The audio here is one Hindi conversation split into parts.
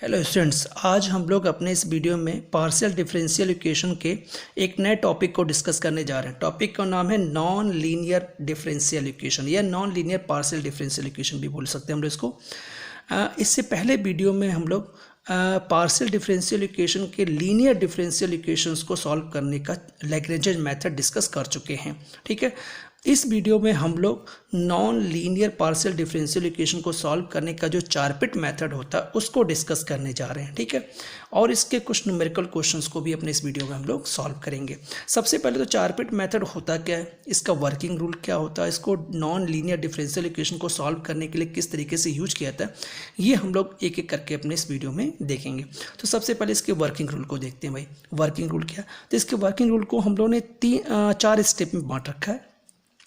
हेलो स्टूडेंट्स, आज हम लोग अपने इस वीडियो में पार्शियल डिफरेंशियल इक्वेशन के एक नए टॉपिक को डिस्कस करने जा रहे हैं। टॉपिक का नाम है नॉन लीनियर डिफरेंशियल इक्वेशन या non linear partial differential equation भी बोल सकते हैं हम लोग इसको। इससे पहले वीडियो में हम लोग पार्शियल डिफरेंशियल इक्वेशन के लीनियर डिफरेंशियल इक्वेशंस को सॉल्व करने का लैग्रेंज मेथड डिस्कस कर चुके हैं। ठीक है, इस वीडियो में हम लोग non linear partial differential equation को सॉल्व करने का जो चारपिट मेथड होता है उसको डिस्कस करने जा रहे हैं। ठीक है, और इसके कुछ न्यूमेरिकल क्वेश्चंस को भी अपने इस वीडियो में हम लोग सॉल्व करेंगे। सबसे पहले तो चारपिट मेथड होता क्या है, इसका वर्किंग रूल क्या होता है, इसको नॉन लीनियर डिफरेंशियल इक्वेशन को सॉल्व करने के लिए किस तरीके से यूज किया जाता है, ये हम लोग एक एक करके अपने इस वीडियो में देखेंगे। तो सबसे पहले इसके वर्किंग रूल को देखते हैं। भाई वर्किंग रूल क्या, तो इसके वर्किंग रूल को हम लोगों ने चार स्टेप में बांट रखा है।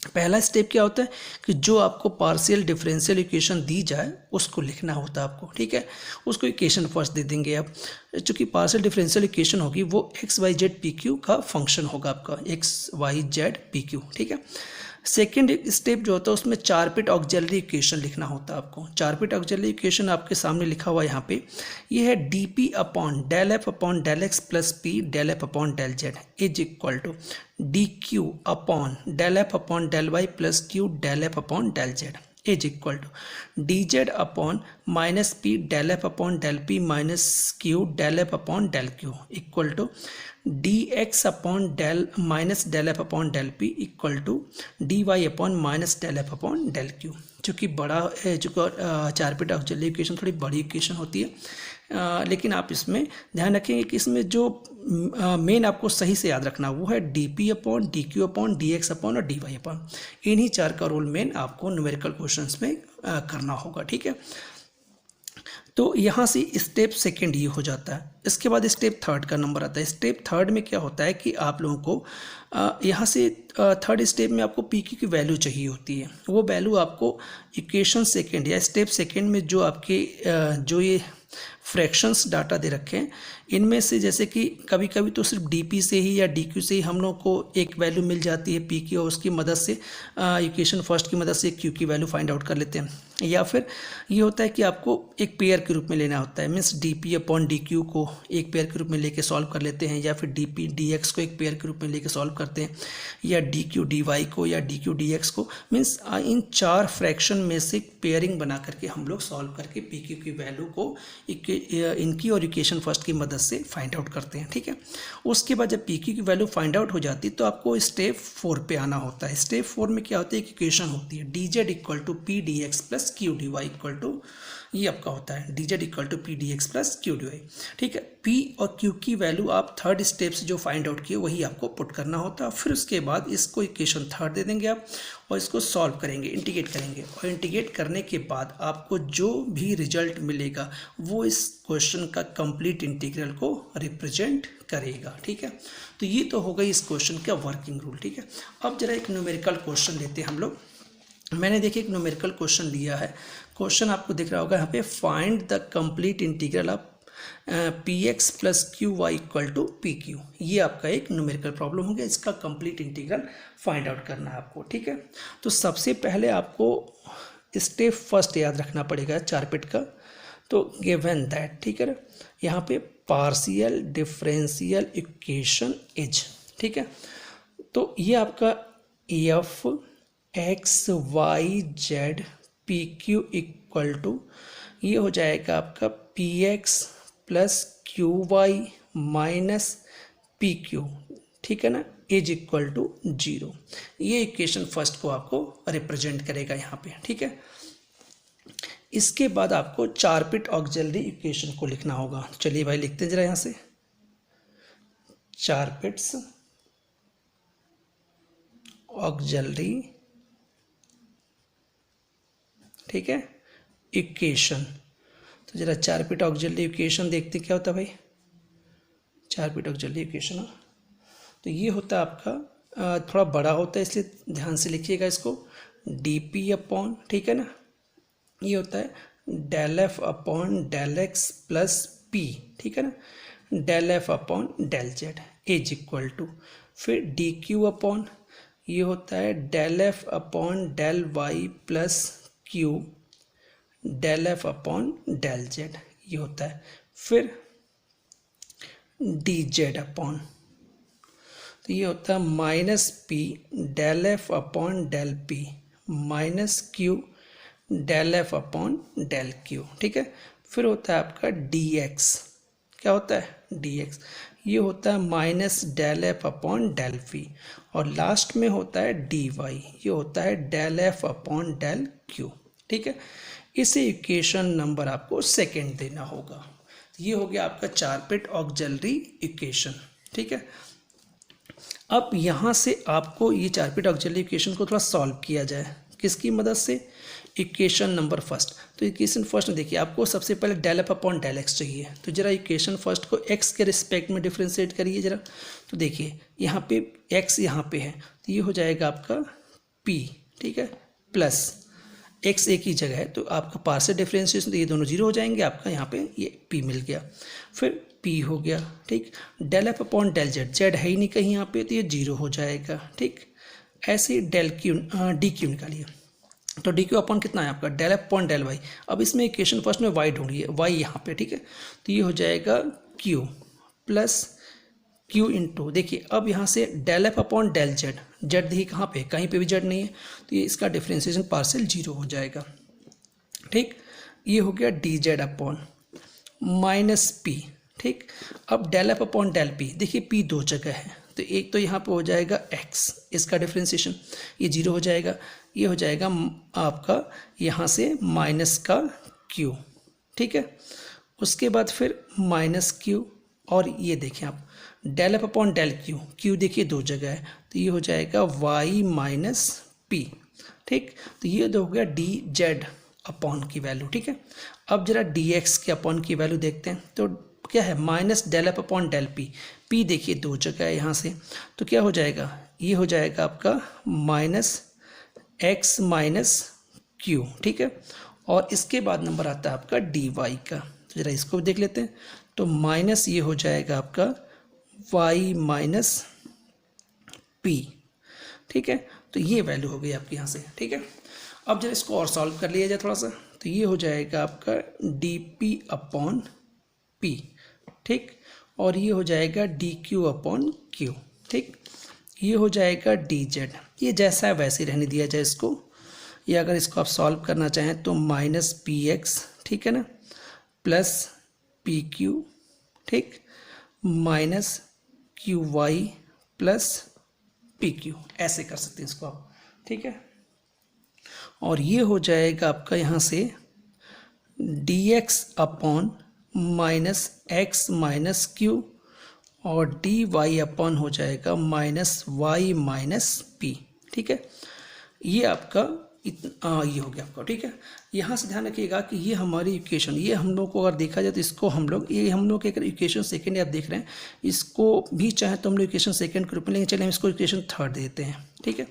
पहला स्टेप क्या होता है कि जो आपको पार्शियल डिफरेंशियल इक्वेशन दी जाए उसको लिखना होता है आपको। ठीक है, उसको इक्वेशन फर्स्ट दे देंगे आप। चूँकि पार्शियल डिफरेंशियल इक्वेशन होगी वो x y z p q का फंक्शन होगा आपका, x y z p q. ठीक है, सेकेंड स्टेप जो होता है उसमें चारपिट ऑक्सिलरी इक्वेशन लिखना होता है आपको। चारपिट ऑक्सिलरी इक्वेशन आपके सामने लिखा हुआ है यहाँ पे, ये है d p upon del f upon del x plus p del f upon del z is equal to d q upon del f upon del y plus q del f upon del z is equal to d z upon minus p del f upon del p minus q del f upon del q equal to d x upon del minus del f upon del p equal to d y upon minus del f upon del q. चूँकि बड़ा है, चूँकि चारपिट ऑक्सिलरी इक्वेशन थोड़ी बड़ी इक्वेशन होती है, लेकिन आप इसमें ध्यान रखेंगे कि इसमें जो मेन आपको सही से याद रखना वो है d p upon D q upon D x upon और डी वाई अपॉन। इन्हीं चार का रोल मेन आपको न्यूमेरिकल क्वेश्चंस में करना होगा। ठीक है, तो यहाँ से स्टेप सेकेंड ये हो जाता है। इसके बाद स्टेप थर्ड का नंबर आता है। स्टेप थर्ड में क्या होता है कि आप लोगों को यहाँ से थर्ड स्टेप में आपको पी क्यू की वैल्यू चाहिए होती है। वो वैल्यू आपको इक्वेशन सेकेंड या स्टेप सेकेंड में जो आपके जो ये फ्रैक्शंस डाटा दे रखे हैं इनमें से, जैसे कि कभी कभी तो सिर्फ डीपी से ही या डीक्यू से ही हम लोग को एक वैल्यू मिल जाती है पी की, और उसकी मदद से इक्वेशन फर्स्ट की मदद से क्यू की वैल्यू फाइंड आउट कर लेते हैं। या फिर ये होता है कि आपको एक पेयर के रूप में लेना होता है, means D p upon D Q को एक पेयर के रूप में लेके सॉल्व कर लेते हैं, या फिर डी पी डी एक्स को एक पेयर के रूप में लेके सॉल्व करते हैं, या डी क्यू डी वाई को या डी क्यू डी एक्स को, मीन्स इन चार फ्रैक्शन में से पेयरिंग बना करके हम लोग सॉल्व करके पी क्यू की वैल्यू को इनकी और इक्वेशन फर्स्ट की मदद से फाइंड आउट करते हैं। ठीक है, उसके बाद जब पी क्यू की वैल्यू फाइंड आउट हो जाती है तो आपको स्टेप 4 पे आना होता है। स्टेप 4 में क्या होता है, एक इक्वेशन होती है d z equal to p d x plus q d y equal to, ये आपका होता है d z equal to p d x plus q d y. ठीक है, पी और क्यू की वैल्यू आप थर्ड स्टेप से जो फाइंड आउट किए वही आपको पुट करना होता है। फिर उसके बाद इसको इक्वेशन थर्ड दे देंगे आप और इसको सॉल्व करेंगे, इंटीग्रेट करेंगे, और इंटीग्रेट करने के बाद आपको जो भी रिजल्ट मिलेगा वो इस क्वेश्चन का कंप्लीट इंटीग्रल को रिप्रेजेंट करेगा। ठीक है, तो ये तो हो गई इस क्वेश्चन का वर्किंग रूल। ठीक है, अब जरा एक न्यूमेरिकल क्वेश्चन लेते हैं हम लोग। मैंने देखिए एक न्यूमेरिकल क्वेश्चन लिया है। क्वेश्चन आपको दिख रहा होगा यहाँ पे, find the complete integral of p x plus q y equal to p q. ये आपका एक न्यूमेरिकल प्रॉब्लम हो गया, इसका कंप्लीट इंटीग्रल फाइंड आउट करना है आपको। ठीक है, तो सबसे पहले आपको स्टेप फर्स्ट याद रखना पड़ेगा चारपिट का। तो गिवन दैट, ठीक है, यहाँ पे पार्शियल डिफरेंशियल इक्वेशन इज, ठीक है, तो ये आपका f x y z p q equal to, ये हो जाएगा आपका p x plus q y minus p q, ठीक है ना, इज इक्वल टू 0। ये इक्वेशन फर्स्ट को आपको रिप्रेजेंट करेगा यहाँ पे। ठीक है, इसके बाद आपको चारपिट ऑक्सिलरी इक्वेशन को लिखना होगा। चलिए भाई लिखते हैं जरा यहाँ से, चारपिट्स ऑक्सिलरी, ठीक है, इक्वेशन। तो जरा चारपिट ऑक्सिलरी इक्वेशन देखते क्या होता है भाई। चारपिट ऑक्सिलरी इक्वेशन तो ये होता है आपका, थोड़ा बड़ा होता है इसलिए ध्यान से लिखिएगा इसको, डी पी अपॉन, ठीक है ना, ये होता है del f upon del x plus p, ठीक है ना, del f upon del z is equal to, फिर डी क्यू अपॉन, ये होता है del f upon del y plus q del f upon del z, ये होता है, फिर डी जेड अपॉन, तो ये होता है minus p del f upon del p minus q del f upon del q, ठीक है। फिर होता है आपका डी एक्स, क्या होता है डी एक्स, ये होता है minus del f upon del p, और लास्ट में होता है डी वाई, ये होता है del f upon del q, ठीक है। इसे इक्वेशन नंबर आपको सेकेंड देना होगा। ये हो गया आपका 4 बिट ऑक्सिलरी इक्वेशन, ठीक है। अब यहाँ से आपको ये 4 बिट ऑक्सिलरी इक्वेशन को थोड़ा सॉल्व किया जाए, किसकी मदद से, इक्वेशन नंबर फर्स्ट। तो इक्वेशन फर्स्ट में देखिए आपको सबसे पहले del f upon del x चाहिए, तो जरा इक्वेशन फर्स्ट को एक्स के रिस्पेक्ट में डिफ्रेंशिएट करिए जरा। तो देखिए यहाँ पे एक्स यहाँ पे है, तो ये हो जाएगा आपका पी, ठीक है, प्लस एक्स एक ही जगह है तो आपका पार्शियल डिफरेंशिएशन, तो ये दोनों जीरो हो जाएंगे, आपका यहाँ पे ये पी मिल गया। फिर पी हो गया, ठीक। Del f upon del z, z है ही नहीं कहीं यहाँ पे, तो ये जीरो हो जाएगा, ठीक। ऐसे ही डेल क्यू डी क्यू निकालिए, तो डी क्यू अपॉन कितना है आपका del f upon del y. अब इसमें इक्वेशन फर्स्ट में वाई ढूंढिए, वाई यहाँ पे, ठीक है, तो ये हो जाएगा क्यू प्लस क्यू इंटू, देखिए अब यहाँ से del f upon del z, z देखिए कहाँ पे, कहीं पे भी जेड नहीं है, तो ये इसका डिफरेंशिएशन पार्शियल जीरो हो जाएगा, ठीक। ये हो गया d z upon minus p, ठीक। अब del f upon del p, देखिए पी दो जगह है, तो एक तो यहाँ पे हो जाएगा एक्स, इसका डिफरेंशिएशन ये जीरो हो जाएगा, ये हो जाएगा आपका यहाँ से माइनस का क्यू, ठीक है। उसके बाद फिर माइनस क्यू, और ये देखिए आप del f upon del q, q देखिए दो जगह है, तो ये हो जाएगा वाई माइनस पी, ठीक। तो ये हो गया डी जेड अपॉन की वैल्यू, ठीक है। अब जरा डी एक्स के अपॉन की वैल्यू देखते हैं, तो क्या है minus del f upon del p, p देखिए दो जगह है यहाँ से, तो क्या हो जाएगा, ये हो जाएगा आपका माइनस एक्स माइनस क्यू, ठीक है। और इसके बाद नंबर आता है आपका डी वाई का, तो जरा इसको भी देख लेते हैं, तो माइनस ये हो जाएगा आपका वाई माइनस पी, ठीक है। तो ये वैल्यू हो गई आपकी यहाँ से, ठीक है। अब जरा इसको और सॉल्व कर लिया जाए थोड़ा सा, तो ये हो जाएगा आपका डी पी अपॉन पी, ठीक। और ये हो जाएगा डी क्यू अपॉन क्यू, ठीक। ये हो जाएगा डी जेड, ये जैसा है वैसे ही रहने दिया जाए इसको, या अगर इसको आप सॉल्व करना चाहें तो माइनस पी एक्स, ठीक है ना, प्लस पी क्यू, ठीक, minus q y plus p q, ऐसे कर सकते हैं इसको आप, ठीक है। और ये हो जाएगा आपका यहाँ से D x upon minus x minus Q, और डी वाई अपॉन हो जाएगा माइनस वाई माइनस पी, ठीक है। ये आपका ये हो गया आपका, ठीक है। यहाँ से ध्यान रखिएगा कि ये हमारी इक्वेशन, ये हम लोग को अगर देखा जाए तो इसको हम लोग, ये हम लोग एक इक्वेशन सेकेंड आप देख रहे हैं, इसको भी चाहे तो हम लोग इक्वेशन सेकेंड के रूप में लेंगे, चलिए हम इसको इक्वेशन थर्ड देते हैं, ठीक है।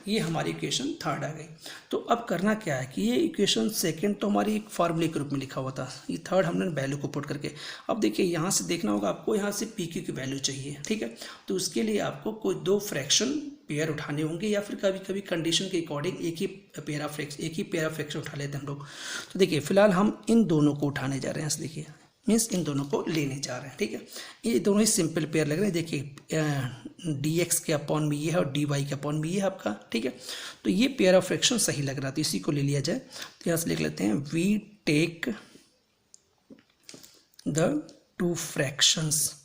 ये हमारी इक्वेशन थर्ड आ गई। तो अब करना क्या है कि ये इक्वेशन सेकंड तो हमारी एक फार्मूले के रूप में लिखा हुआ था, ये थर्ड हमने वैल्यू को पुट करके, अब देखिए यहाँ से देखना होगा आपको, यहाँ से पी क्यू की वैल्यू चाहिए, ठीक है। तो उसके लिए आपको कोई दो फ्रैक्शन पेयर उठाने होंगे, या फिर कभी कभी कंडीशन के अकॉर्डिंग एक ही पेयर ऑफ फ्रैक्शन उठा लेते हैं हम लोग। तो देखिए फिलहाल हम इन दोनों को उठाने जा रहे हैं, देखिए मीन्स इन दोनों को लेने जा रहे हैं, ठीक है। ये दोनों ही सिंपल पेयर लग रहे हैं, देखिए डी एक्स के अपॉन में ये है और डी वाई के अपॉन में ये है आपका, ठीक है। तो ये पेयर ऑफ फ्रैक्शन सही लग रहा था, इसी को ले लिया जाए। तो यहाँ से लिख लेते हैं we take the two fractions,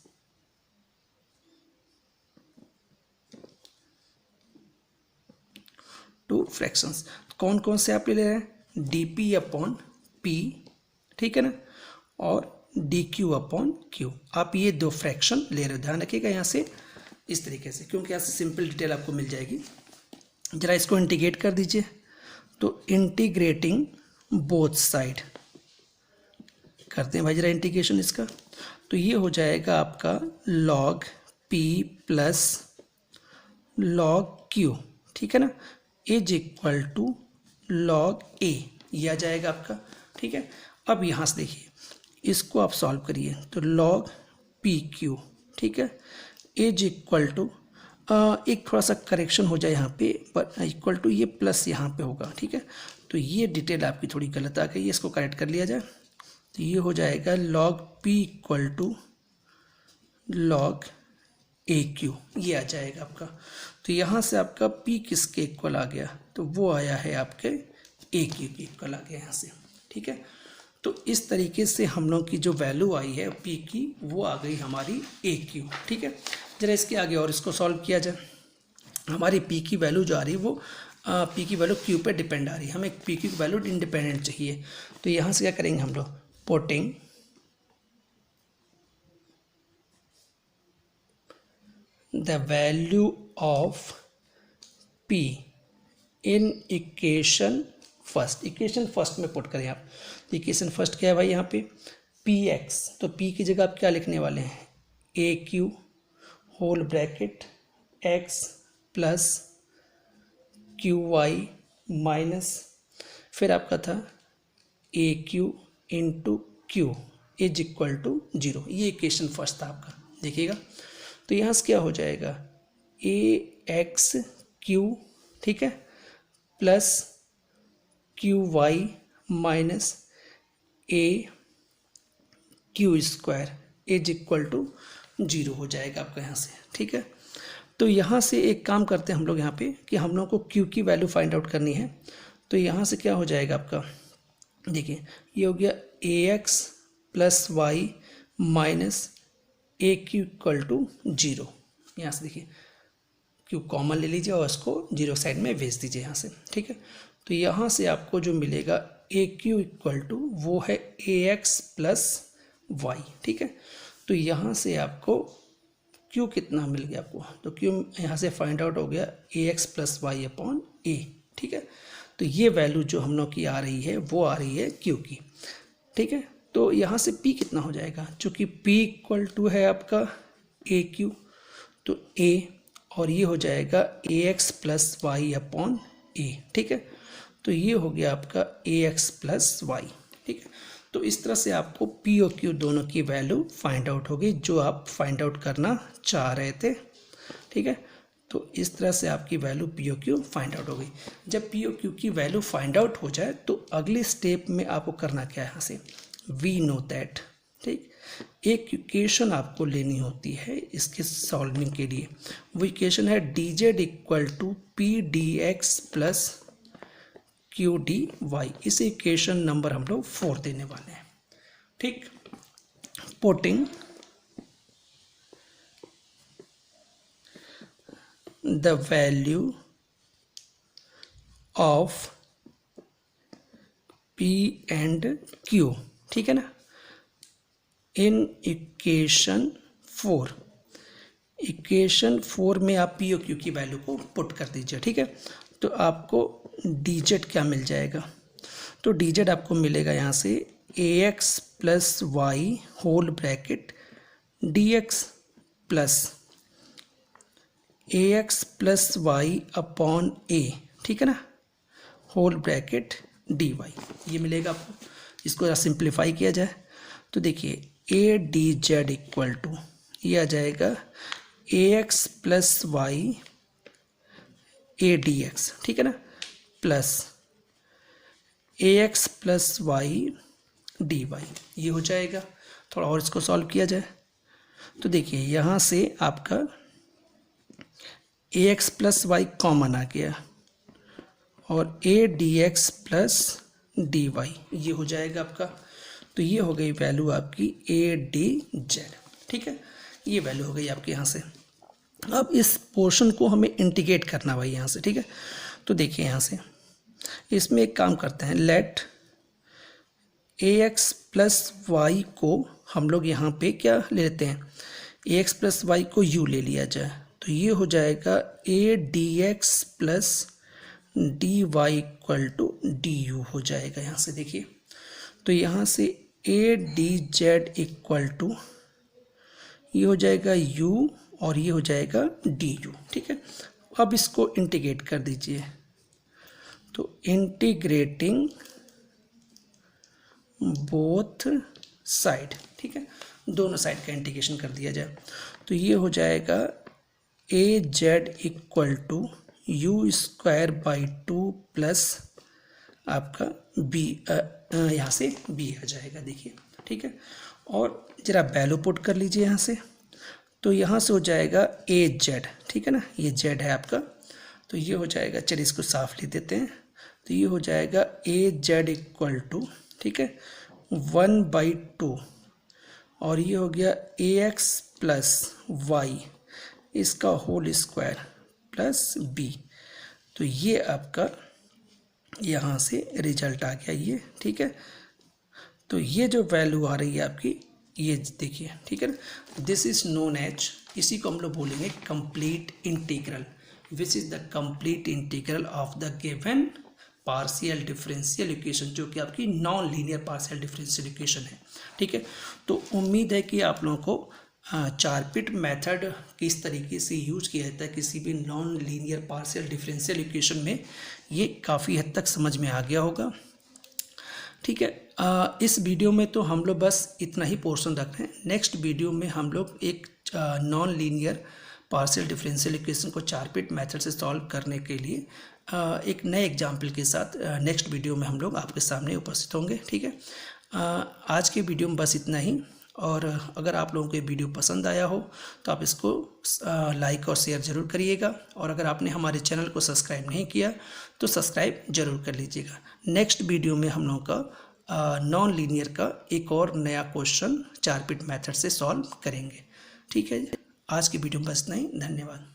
two fractions कौन कौन से आप ले रहे हैं, डी पी अपॉन पी, ठीक है ना, और डी क्यू अपॉन क्यू, आप ये दो फ्रैक्शन ले रहे हो, ध्यान रखिएगा यहाँ से इस तरीके से, क्योंकि यहाँ से सिंपल डिटेल आपको मिल जाएगी। जरा इसको इंटीग्रेट कर दीजिए, तो इंटीग्रेटिंग बोथ साइड करते हैं भाई जरा इंटीग्रेशन इसका, तो ये हो जाएगा आपका log P plus log Q, ठीक है ना, इज इक्वल टू लॉग ए, ये आ जाएगा आपका, ठीक है। अब यहाँ से देखिए इसको आप सॉल्व करिए, तो लॉग पी क्यू, ठीक है, इज इक्वल टू एक थोड़ा सा करेक्शन हो जाए यहाँ पे, पर इक्वल टू ये प्लस यहाँ पे होगा, ठीक है। तो ये डिटेल आपकी थोड़ी गलत आ गई है, इसको करेक्ट कर लिया जाए। तो ये हो जाएगा log p equal to log a q, ये आ जाएगा आपका। तो यहाँ से आपका p किसके इक्वल आ गया, तो वो आया है आपके ए क्यू के इक्वल आ गया यहाँ से, ठीक है। तो इस तरीके से हम लोग की जो वैल्यू आई है p की वो आ गई हमारी ए क्यू, ठीक है। जरा इसके आगे और इसको सॉल्व किया जाए। हमारी p की वैल्यू जो आ रही है वो p की वैल्यू q पे डिपेंड आ रही है, हमें p की वैल्यू इंडिपेंडेंट चाहिए। तो यहाँ से क्या करेंगे हम लोग, putting the value of p in equation first, equation first में पुट करें आप। तो इक्वेशन फर्स्ट क्या है भाई यहाँ पे px, तो p की जगह आप क्या लिखने वाले हैं, a q whole bracket x plus q y minus, फिर आपका था a q into q is equal to 0। ये इक्वेशन फर्स्ट था आपका, देखिएगा। तो यहाँ से क्या हो जाएगा, ए एक्स क्यू, ठीक है, plus q y minus a q square is equal to 0 हो जाएगा आपका यहाँ से, ठीक है। तो यहाँ से एक काम करते हैं हम लोग यहाँ पे कि हम लोग को क्यू की वैल्यू फाइंड आउट करनी है। तो यहाँ से क्या हो जाएगा आपका, देखिए ये हो गया a x plus y minus a q equal to 0। यहाँ से देखिए क्यू कॉमन ले लीजिए और इसको 0 साइड में भेज दीजिए यहाँ से, ठीक है। तो यहाँ से आपको जो मिलेगा ए क्यू इक्वल टू वो है ए एक्स प्लस वाई, ठीक है। तो यहाँ से आपको क्यू कितना मिल गया आपको, तो क्यू यहाँ से फाइंड आउट हो गया a x plus y upon a, ठीक है। तो ये वैल्यू जो हम लोग की आ रही है वो आ रही है क्यू की, ठीक है। तो यहाँ से p कितना हो जाएगा, चूँकि p इक्वल टू है आपका ए क्यू, तो a और ये हो जाएगा a x plus y upon a, ठीक है। तो ये हो गया आपका ए एक्स प्लस वाई, ठीक है। तो इस तरह से आपको p और q दोनों की वैल्यू फाइंड आउट होगी जो आप फाइंड आउट करना चाह रहे थे, ठीक है। तो इस तरह से आपकी value p o q find out हो गई। जब पी ओ क्यू की वैल्यू फाइंड आउट हो जाए तो अगले स्टेप में आपको करना क्या है, यहाँ से वी नो दैट, ठीक, एक इक्वेशन आपको लेनी होती है इसके सॉल्विंग के लिए। वो इक्वेशन है d z equal to p d x plus q d y. इस इक्वेशन नंबर हम लोग 4 देने वाले हैं, ठीक। Putting the value of p and q, ठीक है ना, इन इक्वेशन 4। इक्वेशन 4 में आप पी और क्यू की वैल्यू को पुट कर दीजिए, ठीक है। तो आपको डी जेड क्या मिल जाएगा, तो डी जेड आपको मिलेगा यहाँ से a x plus y whole bracket d x plus a x plus y upon a, ठीक है ना, होल ब्रैकेट डी वाई, ये मिलेगा आपको। इसको सिंप्लीफाई किया जाए तो देखिए a d z equal to ये आ जाएगा a x plus y a d x, ठीक है ना, plus a x plus y d y, ये हो जाएगा। थोड़ा और इसको सॉल्व किया जाए तो देखिए यहाँ से आपका a x plus y common आ गया और a d x plus d y, ये हो जाएगा आपका। तो ये हो गई वैल्यू आपकी ए डी जेड, ठीक है, ये वैल्यू हो गई आपके यहाँ से। अब इस पोर्शन को हमें इंटीग्रेट करना भाई यहाँ से, ठीक है। तो देखिए यहाँ से इसमें एक काम करते हैं, let a x plus y को हम लोग यहाँ पे क्या ले लेते हैं, ए एक्स प्लस वाई को यू ले लिया जाए तो ये हो जाएगा a d x plus d y equal to d u हो जाएगा यहाँ से। देखिए तो यहाँ से a d z equal to ये हो जाएगा यू और ये हो जाएगा डी यू, ठीक है। अब इसको इंटीग्रेट कर दीजिए तो इंटीग्रेटिंग बोथ साइड, ठीक है, दोनों साइड का इंटीग्रेशन कर दिया जाए तो ये हो जाएगा a z equal to u square by 2 plus आपका बी, यहाँ से बी आ जाएगा। देखिए ठीक है। और ज़रा वैल्यू पुट कर लीजिए यहाँ से, तो यहाँ से हो जाएगा ए जेड, ठीक है ना, ये जेड है आपका, तो ये हो जाएगा, चलिए इसको साफ लिख देते हैं, तो ये हो जाएगा ए जेड इक्वल टू, ठीक है, 1/2, और ये हो गया ए एक्स प्लस वाई इसका होल स्क्वायर प्लस बी। तो ये आपका यहाँ से रिजल्ट आ गया ये, ठीक है। तो ये जो वैल्यू आ रही है आपकी, ये देखिए, ठीक है ना, दिस इज नोन एज, इसी को हम लोग बोलेंगे complete integral, which is the complete integral of the given partial differential equation, जो कि आपकी non linear partial differential equation है, ठीक है। तो उम्मीद है कि आप लोगों को चारपिट मेथड किस तरीके से यूज किया जाता है किसी भी non linear partial differential equation में, ये काफ़ी हद तक समझ में आ गया होगा, ठीक है। इस वीडियो में तो हम लोग बस इतना ही पोर्शन रख रहे हैं। नेक्स्ट वीडियो में हम लोग एक non linear partial differential equation को चारपिट मेथड से सॉल्व करने के लिए एक नए एग्जाम्पल के साथ नेक्स्ट वीडियो में हम लोग आपके सामने उपस्थित होंगे, ठीक है। आज के वीडियो में बस इतना ही, और अगर आप लोगों को ये वीडियो पसंद आया हो तो आप इसको लाइक और शेयर ज़रूर करिएगा, और अगर आपने हमारे चैनल को सब्सक्राइब नहीं किया तो सब्सक्राइब ज़रूर कर लीजिएगा। नेक्स्ट वीडियो में हम लोगों का नॉन लीनियर का एक और नया क्वेश्चन चारपिट मेथड से सॉल्व करेंगे, ठीक है। आज की वीडियो में बस इतना ही, धन्यवाद।